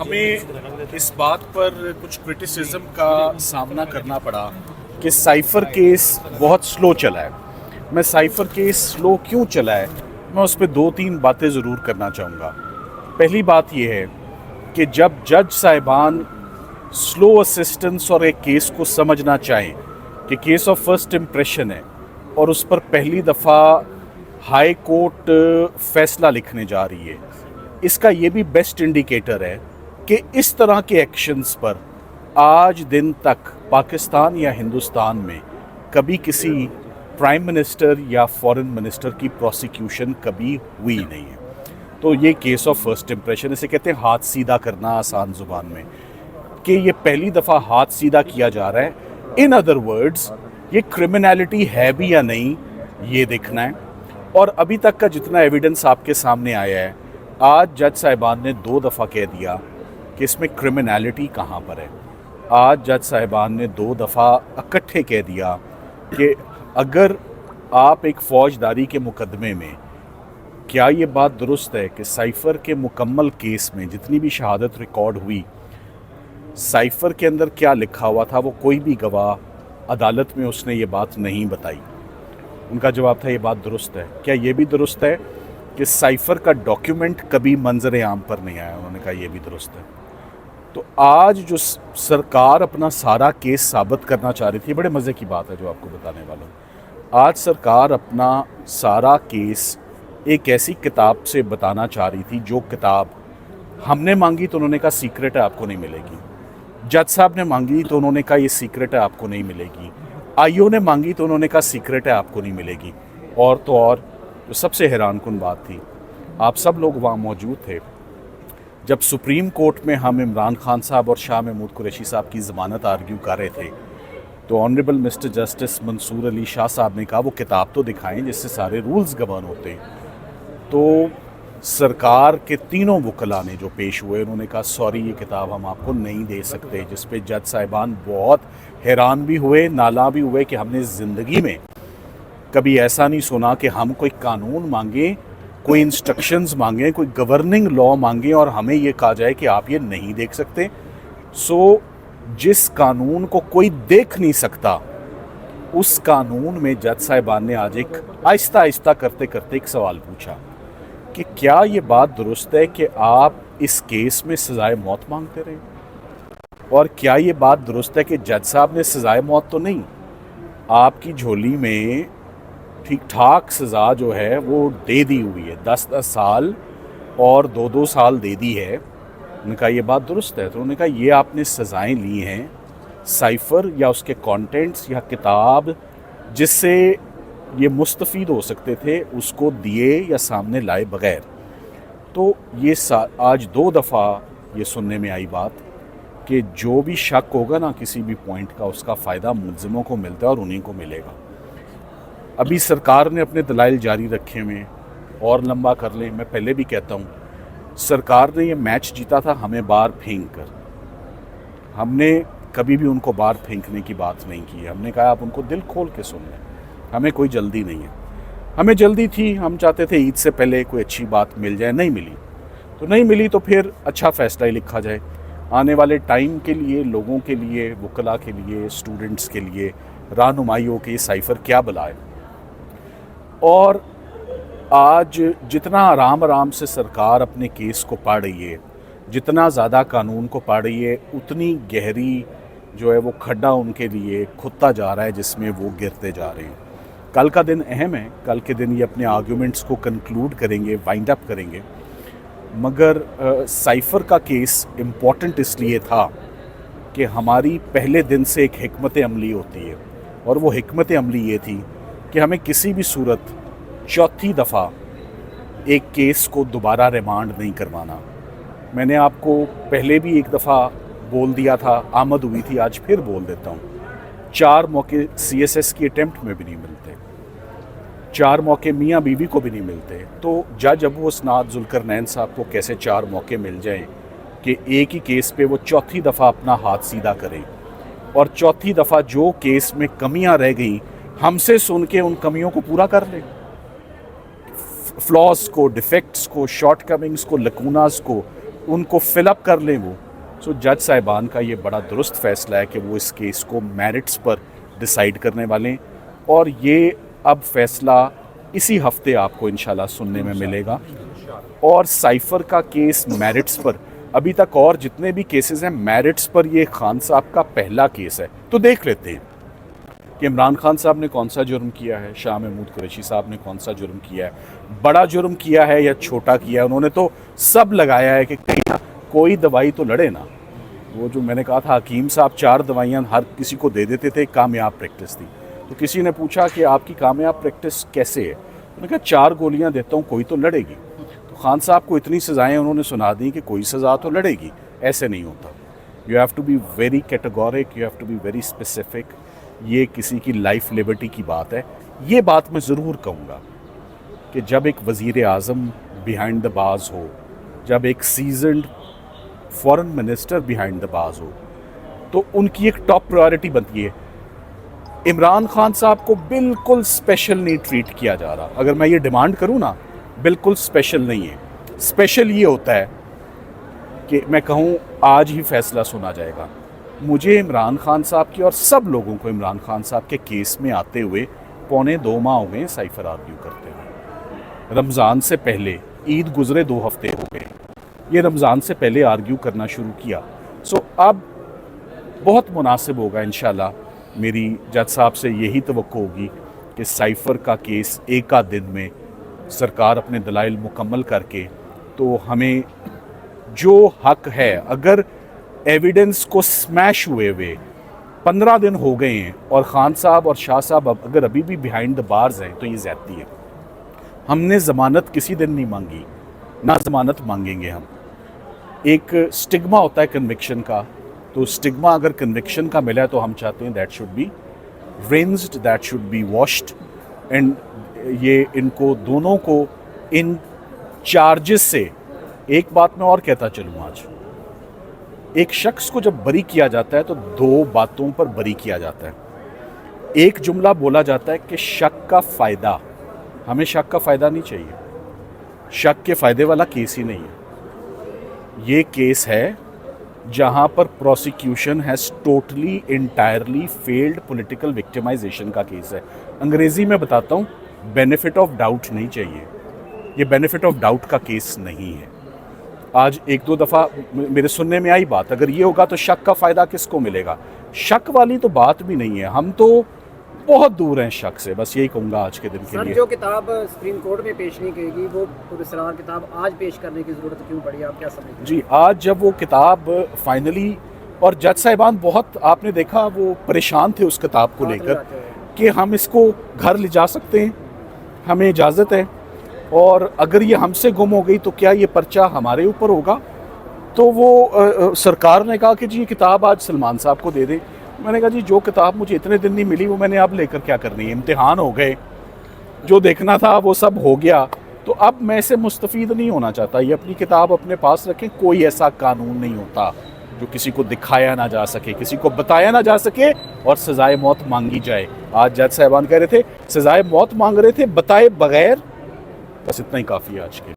हमें इस बात पर कुछ क्रिटिसिज्म का सामना करना पड़ा कि साइफ़र केस बहुत स्लो चला है। मैं साइफ़र केस स्लो क्यों चला है, मैं उस पर दो तीन बातें ज़रूर करना चाहूँगा। पहली बात यह है कि जब जज साहिबान स्लो असिस्टेंस और एक केस को समझना चाहें कि केस ऑफ फर्स्ट इम्प्रेशन है और उस पर पहली दफ़ा हाई कोर्ट फैसला लिखने जा रही है, इसका ये भी बेस्ट इंडिकेटर है कि इस तरह के एक्शंस पर आज दिन तक पाकिस्तान या हिंदुस्तान में कभी किसी प्राइम मिनिस्टर या फॉरेन मिनिस्टर की प्रोसिक्यूशन कभी हुई नहीं है। तो ये केस ऑफ फर्स्ट इम्प्रेशन, इसे कहते हैं हाथ सीधा करना आसान ज़ुबान में, कि ये पहली दफ़ा हाथ सीधा किया जा रहा है। इन अदर वर्ड्स, ये क्रिमिनलिटी है भी या नहीं ये देखना है। और अभी तक का जितना एविडेंस आपके सामने आया है, आज जज साहिबान ने दो दफ़ा कह दिया कि इसमें क्रिमिनलिटी कहाँ पर है। आज जज साहिबान ने दो दफ़ा इकट्ठे कह दिया कि अगर आप एक फ़ौजदारी के मुकदमे में, क्या ये बात दुरुस्त है कि साइफ़र के मुकम्मल केस में जितनी भी शहादत रिकॉर्ड हुई, साइफ़र के अंदर क्या लिखा हुआ था वो कोई भी गवाह अदालत में उसने ये बात नहीं बताई। उनका जवाब था ये बात दुरुस्त है। क्या ये भी दुरुस्त है कि साइफ़र का डॉक्यूमेंट कभी मंजर आम पर नहीं आया? उन्होंने कहा ये भी दुरुस्त है। तो आज जो सरकार अपना सारा केस साबित करना चाह रही थी, बड़े मज़े की बात है जो आपको बताने वाला हूँ। आज सरकार अपना सारा केस एक ऐसी किताब से बताना चाह रही थी जो किताब हमने मांगी तो उन्होंने कहा सीक्रेट है, आपको नहीं मिलेगी। जज साहब ने मांगी तो उन्होंने कहा ये सीक्रेट है, आपको नहीं मिलेगी। आईओ ने मांगी तो उन्होंने कहा सीक्रेट है, आपको नहीं मिलेगी। और तो और जो सबसे हैरानकुन बात थी, आप सब लोग वहाँ मौजूद थे जब सुप्रीम कोर्ट में हम इमरान खान साहब और शाह महमूद कुरैशी साहब की ज़मानत आर्ग्यू कर रहे थे, तो honourable mister justice Mansoor Ali Shah साहब ने कहा वो किताब तो दिखाएं जिससे सारे रूल्स गवर्न होते हैं। तो सरकार के तीनों वकला ने जो पेश हुए, उन्होंने कहा सॉरी ये किताब हम आपको नहीं दे सकते, जिस पे जज साहिबान बहुत हैरान भी हुए, नाला भी हुए कि हमने ज़िंदगी में कभी ऐसा नहीं सुना कि हम कोई कानून मांगे, कोई इंस्ट्रक्शंस मांगे, कोई गवर्निंग लॉ मांगे और हमें ये कहा जाए कि आप ये नहीं देख सकते। सो जिस कानून को कोई देख नहीं सकता, उस कानून में जज साहिबान ने आज एक आहिस्ता आहिस्ता करते करते एक सवाल पूछा कि क्या ये बात दुरुस्त है कि आप इस केस में सज़ाए मौत मांगते रहे, और क्या ये बात दुरुस्त है कि जज साहब ने सज़ाए मौत तो नहीं, आपकी झोली में ठीक ठाक सज़ा जो है वो दे दी हुई है, 10-10 साल और 2-2 साल दे दी है। उन्होंने कहा ये बात दुरुस्त है। तो उन्होंने कहा ये आपने सज़ाएं ली हैं साइफ़र या उसके कंटेंट्स या किताब जिससे ये मुस्तफ़ीद हो सकते थे, उसको दिए या सामने लाए बग़ैर। तो ये आज दो दफ़ा ये सुनने में आई बात कि जो भी शक होगा ना किसी भी पॉइंट का, उसका फ़ायदा मुलज़िमों को मिलता है और उन्हीं को मिलेगा। अभी सरकार ने अपने दलाइल जारी रखे हुए, और लंबा कर लें, मैं पहले भी कहता हूँ, सरकार ने ये मैच जीता था हमें बाहर फेंक कर। हमने कभी भी उनको बाहर फेंकने की बात नहीं की। हमने कहा आप उनको दिल खोल के सुन लें, हमें कोई जल्दी नहीं है। हमें जल्दी थी, हम चाहते थे ईद से पहले कोई अच्छी बात मिल जाए, नहीं मिली तो नहीं मिली, तो फिर अच्छा फ़ैसला ही लिखा जाए आने वाले टाइम के लिए, लोगों के लिए, वकला के लिए, स्टूडेंट्स के लिए, रहनुमाइयों के। साइफ़र क्या बुलाए। और आज जितना आराम आराम से सरकार अपने केस को पढ़ रही है, जितना ज़्यादा कानून को पढ़ रही है, उतनी गहरी जो है वो खड्डा उनके लिए खुदता जा रहा है जिसमें वो गिरते जा रहे हैं। कल का दिन अहम है, कल के दिन ये अपने आर्ग्यूमेंट्स को कंक्लूड करेंगे, वाइंड अप करेंगे। मगर साइफ़र का केस इम्पॉर्टेंट इसलिए था कि हमारी पहले दिन से एक हिकमत अमली होती है, और वो हिकमत अमली ये थी कि हमें किसी भी सूरत चौथी दफ़ा एक केस को दोबारा रिमांड नहीं करवाना। मैंने आपको पहले भी एक दफ़ा बोल दिया था, आमद हुई थी, आज फिर बोल देता हूँ। 4 मौके CSS की अटेम्प्ट में भी नहीं मिलते, 4 मौके मियाँ बीवी को भी नहीं मिलते। तो जज अबू असनाद जुल्करनैन साहब को कैसे 4 मौके मिल जाएं कि एक ही केस पे वो चौथी दफ़ा अपना हाथ सीधा करें, और चौथी दफ़ा जो केस में कमियां रह गई हमसे सुन के उन कमियों को पूरा कर लें, फ्लॉज को, डिफेक्ट्स को, शॉर्टकमिंग्स को, लकूनास को, उनको फिलअप कर लें वो। सो जज साहिबान का ये बड़ा दुरुस्त फैसला है कि वो इस केस को मेरिट्स पर डिसाइड करने वाले हैं, और ये अब फैसला इसी हफ्ते आपको इंशाल्लाह सुनने में मिलेगा। और साइफ़र का केस मेरिट्स पर, अभी तक और जितने भी केसेस हैं मेरिट्स पर, ये खान साहब का पहला केस है। तो देख लेते हैं कि इमरान खान साहब ने कौन सा जुर्म किया है, शाह महमूद कुरैशी साहब ने कौन सा जुर्म किया है, बड़ा जुर्म किया है या छोटा किया है। उन्होंने तो सब लगाया है कि कहीं कोई दवाई तो लड़े ना। वो जो मैंने कहा था हकीम साहब 4 दवाइयाँ हर किसी को दे देते थे, कामयाब प्रैक्टिस थी। तो किसी ने पूछा कि आपकी कामयाब प्रैक्टिस कैसे है, उन्होंने कहा 4 गोलियाँ देता हूँ, कोई तो लड़ेगी। तो खान साहब को इतनी सज़ाएँ उन्होंने सुना दी कि कोई सज़ा तो लड़ेगी। ऐसे नहीं होता। You have to be very categoric, you have to be very specific. ये किसी की लाइफ लिबर्टी की बात है। ये बात मैं ज़रूर कहूँगा कि जब एक वज़ीर आज़म बिहाइंड द बार्स हो, जब एक seasoned foreign minister behind the bars हो, तो उनकी एक टॉप प्रायोरिटी बनती है। इमरान खान साहब को बिल्कुल स्पेशल नहीं ट्रीट किया जा रहा। अगर मैं ये डिमांड करूँ ना, बिल्कुल स्पेशल नहीं है। स्पेशल ये होता है कि मैं कहूँ आज ही फैसला सुना जाएगा। मुझे इमरान खान साहब की और सब लोगों को इमरान खान साहब के केस में आते हुए 2.25 माह हो गए साइफ़र आर्ग्यू करते हुए। रमज़ान से पहले, ईद गुज़रे 2 हफ्ते हो गए, ये रमज़ान से पहले आर्ग्यू करना शुरू किया। सो अब बहुत मुनासिब होगा इंशाल्लाह, मेरी जज साहब से यही तवक्को होगी कि साइफ़र का केस एक आध दिन में सरकार अपने दलाइल मुकम्मल करके, तो हमें जो हक है, अगर एविडेंस को स्मैश हुए 15 दिन हो गए हैं और ख़ान साहब और शाह साहब अगर अभी भी बिहाइंड द बार्स हैं, तो ये ज़्यादती है। हमने ज़मानत किसी दिन नहीं मांगी, ना ज़मानत मांगेंगे हम। एक स्टिग्मा होता है कन्विक्शन का, तो स्टिग्मा अगर कन्विक्शन का मिला है तो हम चाहते हैं that should be rinsed, that should be washed, and ये इनको दोनों को इन चार्जेस से, एक बात मैं और कहता चलूँ, आज एक शख्स को जब बरी किया जाता है तो 2 बातों पर बरी किया जाता है। एक जुमला बोला जाता है कि शक का फ़ायदा, हमें शक का फ़ायदा नहीं चाहिए, शक के फ़ायदे वाला केस ही नहीं है। ये केस है जहाँ पर prosecution has totally entirely failed political victimisation का केस है। अंग्रेज़ी में बताता हूँ, बेनिफिट ऑफ डाउट नहीं चाहिए, ये बेनिफिट ऑफ डाउट का केस नहीं है। आज 1-2 दफ़ा मेरे सुनने में आई बात, अगर ये होगा तो शक का फ़ायदा किसको मिलेगा। शक वाली तो बात भी नहीं है, हम तो बहुत दूर हैं शक से। बस यही कहूँगा आज के दिन के लिए। जो किताब सुप्रीम कोर्ट में पेश नहीं करेगी, वो पुरस्कार किताब आज पेश करने की ज़रूरत क्यों पड़ी, आप क्या समझते हैं? जी, आज जब वो किताब फाइनली, और जज साहिबान बहुत, आपने देखा वो परेशान थे उस किताब को लेकर कि हम इसको घर ले जा सकते हैं, हमें इजाज़त है, और अगर ये हमसे गुम हो गई तो क्या ये पर्चा हमारे ऊपर होगा। तो वो सरकार ने कहा कि जी ये किताब आज सलमान साहब को दे दें। मैंने कहा जी जो किताब मुझे इतने दिन नहीं मिली वो मैंने अब लेकर क्या करनी है, इम्तिहान हो गए, जो देखना था वो सब हो गया, तो अब मैं इससे मुस्तफ़ीद नहीं होना चाहता। ये अपनी किताब अपने पास रखें। कोई ऐसा कानून नहीं होता जो किसी को दिखाया ना जा सके, किसी को बताया ना जा सके और सज़ाए मौत मांगी जाए। आज जज साहिबान कह रहे थे सज़ाए मौत मांग रहे थे बताए बगैर। बस इतना ही काफ़ी है आज के।